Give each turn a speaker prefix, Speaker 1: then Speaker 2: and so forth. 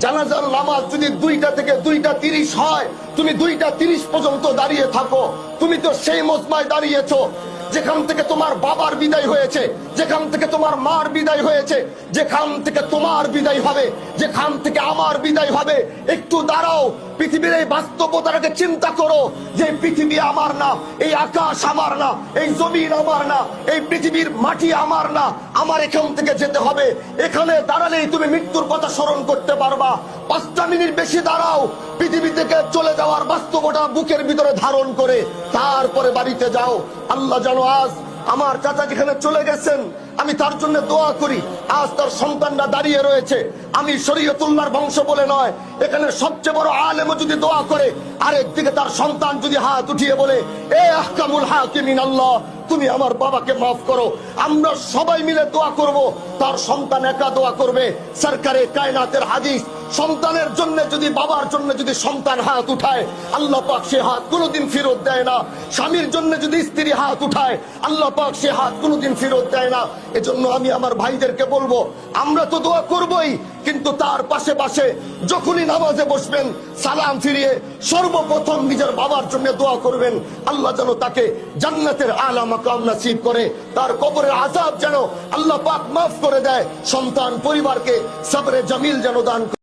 Speaker 1: জানাজার নামাজ যদি 2টা থেকে 2টা 30 হয়, তুমি 2টা 30 পর্যন্ত দাঁড়িয়ে থাকো। তুমি তো সেই মজমায় দাঁড়িয়েছো যেখান থেকে তোমার বাবার বিদায় হয়েছে, যেখান থেকে তোমার মার বিদায় হয়েছে, যেখান থেকে তোমার বিদায় হবে, যেখান থেকে আমার বিদায় হবে। একটু দাঁড়াও, পৃথিবীর এই বাস্তবতাটাকে চিন্তা করো যে পৃথিবী আমার না, এই আকাশ আমার না, এই জমিন আমার না, এই পৃথিবীর মাটি আমার না। আমার এখান থেকে যেতে হবে। এখানে দাঁড়ালেই তুমি মৃত্যুর কথা স্মরণ করতে পারবা। 5টা মিনিট বেশি দাঁড়াও, পৃথিবী থেকে চলে যাওয়ার বাস্তবতা বুকের ভিতরে ধারণ করে তারপরে বাড়িতে যাও। আল্লাহ জানো, আজ আমার চাচা যেখানে চলে গেছেন, আমি তার জন্য দোয়া করি। আজ তার সন্তানরা দাঁড়িয়ে রয়েছে। আমি শরীয়তুল্লাহর বংশ বলে নয়, এখানে সবচেয়ে বড় আলেমও যদি দোয়া করে, আরেকদিকে তার সন্তান যদি হাত উঠিয়ে বলে, এ আহকামুল হাকিমিন আল্লাহ, তুমি আমার বাবাকে মাফ করো, আমরা সবাই মিলে দোয়া করব। তার সন্তান একা দোয়া করবে। সরকারে কায়নাতের হাদিস, সন্তানের জন্য যদি, বাবার জন্য যদি সন্তান হাত উঠায়, আল্লাহ পাক সে হাত কোনোদিন ফেরত দেয় না। স্বামীর জন্য যদি স্ত্রী হাত উঠায়, আল্লাহ পাক সে হাত কোনোদিন ফেরত দেয় না। এজন্য আমি আমার ভাইদেরকে বলবো, আমরা তো দোয়া করবই, কিন্তু তার পাশে পাশে যখনই নামাজে বসবেন, সালাম ফিরিয়ে সর্বপ্রথম নিজের বাবার জন্য দোয়া করবেন। আল্লাহ যেন তাকে জান্নাতের আলা মাকাম নসিব করে, তার কবরের আযাব যেন আল্লাহ পাক মাফ করে দেয়, সন্তান পরিবারকে সবরে জামিল যেন দান করে।